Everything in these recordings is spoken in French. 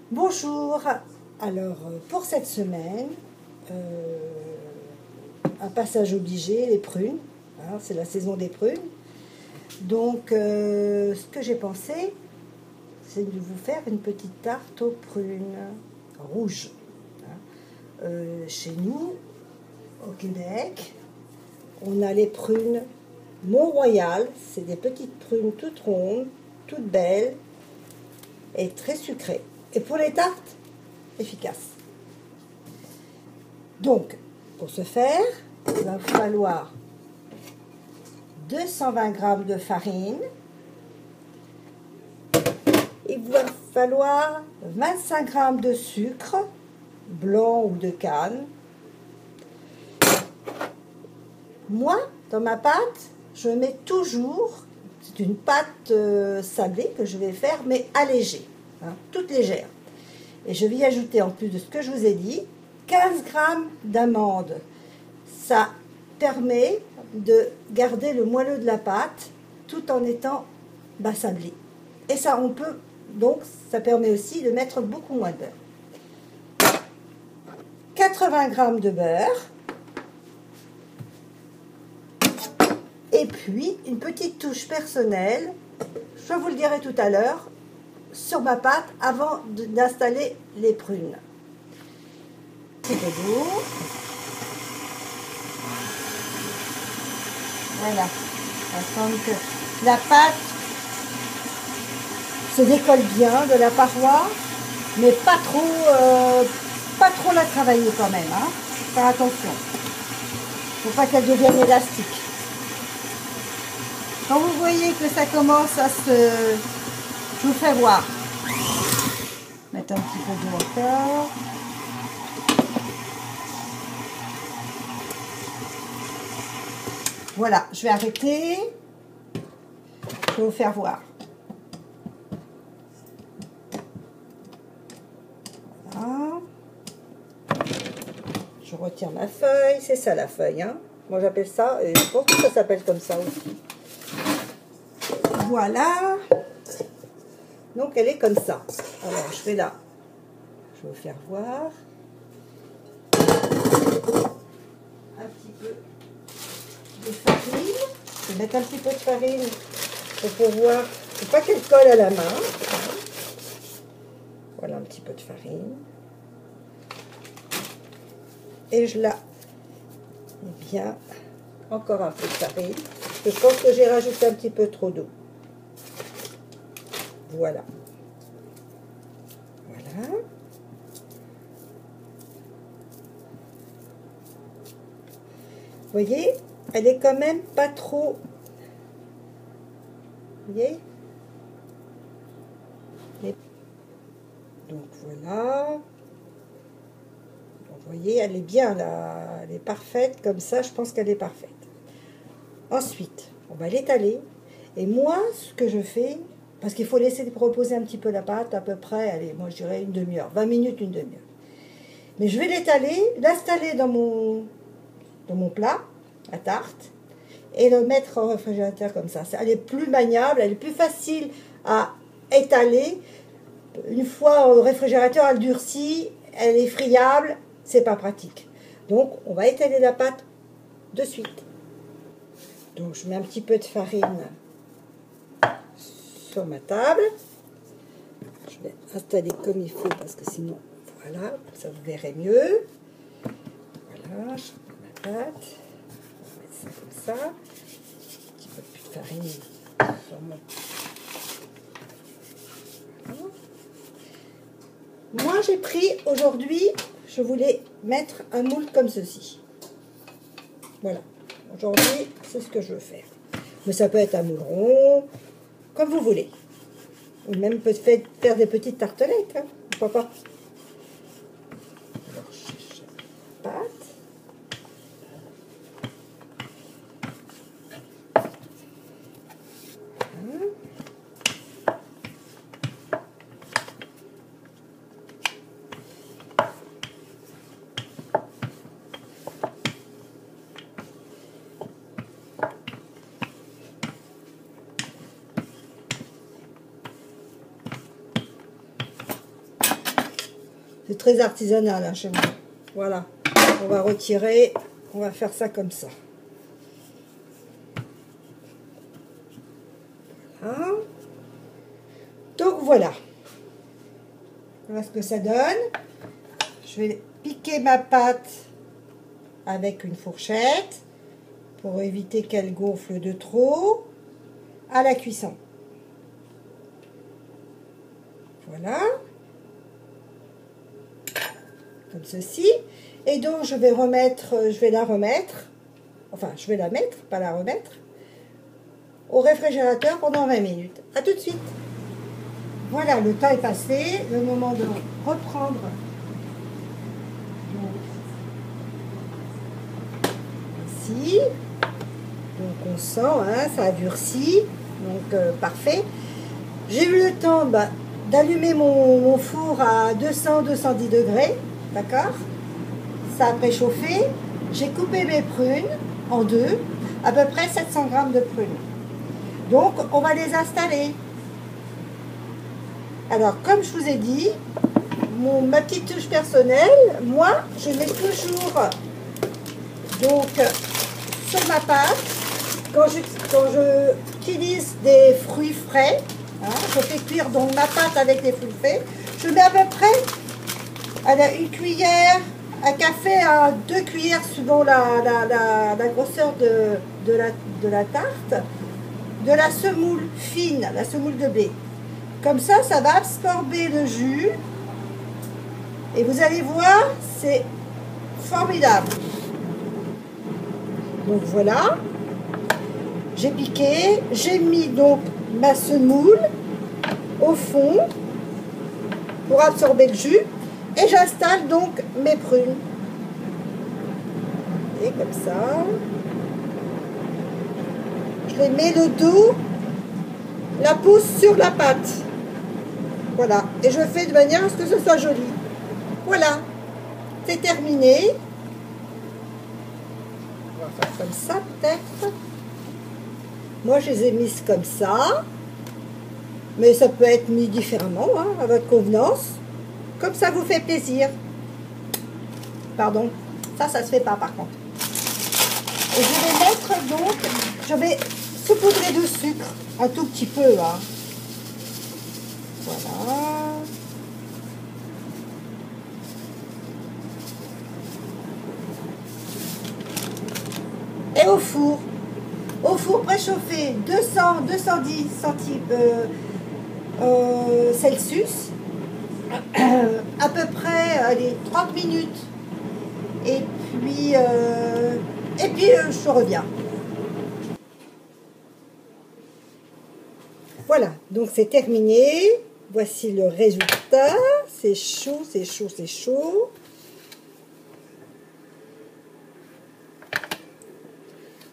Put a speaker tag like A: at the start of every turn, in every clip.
A: Bonjour, alors pour cette semaine, un passage obligé, les prunes, hein, c'est la saison des prunes. Donc ce que j'ai pensé, c'est de vous faire une petite tarte aux prunes rouges. Hein. Chez nous, au Québec, on a les prunes Mont-Royal, c'est des petites prunes toutes rondes, toutes belles et très sucrées. Et pour les tartes, efficaces. Donc, pour ce faire, il va falloir 220 g de farine. Il va falloir 25 g de sucre, blanc ou de canne. Moi, dans ma pâte, je mets toujours, c'est une pâte sablée que je vais faire, mais allégée, hein, toute légère. Et je vais y ajouter, en plus de ce que je vous ai dit, 15 g d'amandes. Ça permet de garder le moelleux de la pâte tout en étant sablé. Et ça, on peut, donc, ça permet aussi de mettre beaucoup moins de beurre. 80 g de beurre. Et puis, une petite touche personnelle, je vous le dirai tout à l'heure, sur ma pâte avant d'installer les prunes. Un petit peu d'eau. Voilà. Attendre que la pâte se décolle bien de la paroi, mais pas trop la travailler quand même. Hein. Faire attention. Faut pas qu'elle devienne élastique. Quand vous voyez que ça commence à se... Je vous fais voir. Mettre un petit peu d'eau encore. Voilà, je vais arrêter. Je vais vous faire voir. Voilà. Je retire ma feuille. C'est ça la feuille. Hein. Moi j'appelle ça, et je pense que ça s'appelle comme ça aussi. Voilà. Donc elle est comme ça. Alors je vais là. Je vais vous faire voir. Un petit peu de farine. Je vais mettre un petit peu de farine pour pouvoir. Il ne faut pas qu'elle colle à la main. Voilà un petit peu de farine. Et je la mets bien. Encore un peu de farine. Je pense que j'ai rajouté un petit peu trop d'eau. Voilà. Voilà. Vous voyez, elle est quand même pas trop... Vous voyez? Donc voilà. Donc, vous voyez, elle est bien là. Elle est parfaite. Comme ça, je pense qu'elle est parfaite. Ensuite, on va l'étaler. Et moi, ce que je fais... Parce qu'il faut laisser reposer un petit peu la pâte, à peu près, allez, moi je dirais une demi-heure, 20 minutes, une demi-heure. Mais je vais l'installer dans mon plat, à tarte, et le mettre au réfrigérateur comme ça. Elle est plus maniable, elle est plus facile à étaler. Une fois au réfrigérateur, elle durcit, elle est friable, c'est pas pratique. Donc on va étaler la pâte de suite. Donc je mets un petit peu de farine sur ma table. Je vais installer comme il faut parce que sinon, voilà, ça vous verrez mieux. Voilà, je mets ma pâte. On va mettre ça comme ça. Un petit peu plus de farine sur mon... Voilà. Moi, j'ai pris aujourd'hui, je voulais mettre un moule comme ceci. Voilà. Aujourd'hui, c'est ce que je veux faire. Mais ça peut être un moule rond, comme vous voulez. Ou même peut faire des petites tartelettes. Hein. Pourquoi pas? Alors, je cherche la pâte. C'est très artisanal hein, chez moi. Voilà. On va retirer. On va faire ça comme ça. Voilà. Donc voilà. Voilà ce que ça donne. Je vais piquer ma pâte avec une fourchette pour éviter qu'elle gonfle de trop à la cuisson. Voilà. Comme ceci. Et donc je vais la remettre, enfin je vais la mettre, pas la remettre, au réfrigérateur pendant 20 minutes. A tout de suite. Voilà, le temps est passé, le moment de reprendre. Ici. Donc on sent, hein, ça a durci, donc parfait. J'ai eu le temps d'allumer mon four à 200-210 degrés, d'accord? Ça a préchauffé. J'ai coupé mes prunes en deux, à peu près 700 grammes de prunes. Donc, on va les installer. Alors, comme je vous ai dit, ma petite touche personnelle, moi, je mets toujours donc sur ma pâte, quand j'utilise des fruits frais, hein, je fais cuire donc ma pâte avec des fruits frais, je mets à peu près une cuillère à café à 2 cuillères suivant la grosseur de la tarte, de la semoule fine, la semoule de blé. Comme ça, ça va absorber le jus. Et vous allez voir, c'est formidable. Donc voilà, j'ai piqué, j'ai mis donc ma semoule au fond pour absorber le jus. Et j'installe donc mes prunes. Et comme ça. Je les mets le dos, la pousse sur la pâte. Voilà. Et je fais de manière à ce que ce soit joli. Voilà. C'est terminé. On va faire comme ça peut-être. Moi je les ai mises comme ça. Mais ça peut être mis différemment, hein, à votre convenance. Comme ça vous fait plaisir. Pardon. Ça se fait pas par contre. Et je vais mettre donc, je vais saupoudrer de sucre. Un tout petit peu, hein. Voilà. Et au four. Au four préchauffé 210 Celsius. À peu près allez, 30 minutes. Et puis je reviens. Voilà, donc c'est terminé. Voici le résultat. C'est chaud, c'est chaud, c'est chaud.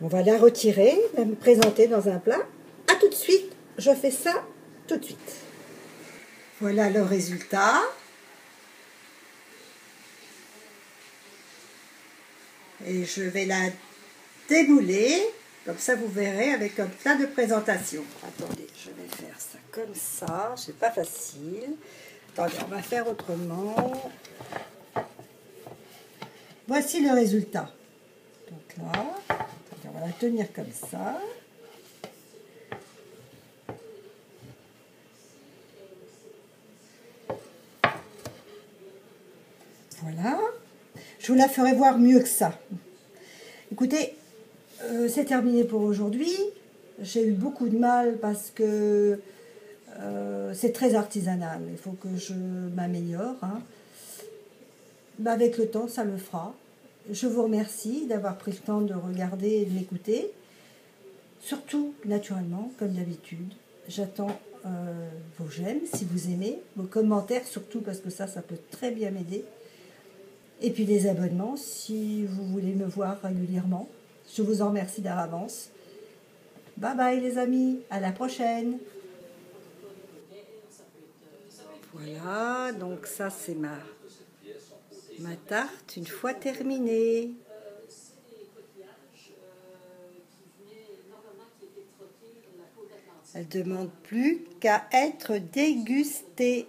A: On va la retirer, la présenter dans un plat. A tout de suite, je fais ça tout de suite. Voilà le résultat. Et je vais la démouler. Comme ça, vous verrez avec un plat de présentation. Attendez, je vais faire ça comme ça. C'est pas facile. Attendez, on va faire autrement. Voici le résultat. Donc là, on va la tenir comme ça. Voilà. Je vous la ferai voir mieux que ça. Écoutez, c'est terminé pour aujourd'hui. J'ai eu beaucoup de mal parce que c'est très artisanal. Il faut que je m'améliore. Hein. Bah, avec le temps, ça le fera. Je vous remercie d'avoir pris le temps de regarder et de m'écouter. Surtout, naturellement, comme d'habitude, j'attends vos j'aime si vous aimez, vos commentaires surtout parce que ça peut très bien m'aider. Et puis les abonnements si vous voulez me voir régulièrement. Je vous en remercie d'avance. Bye bye les amis, à la prochaine. Voilà, donc ça c'est ma tarte une fois terminée. Elle ne demande plus qu'à être dégustée.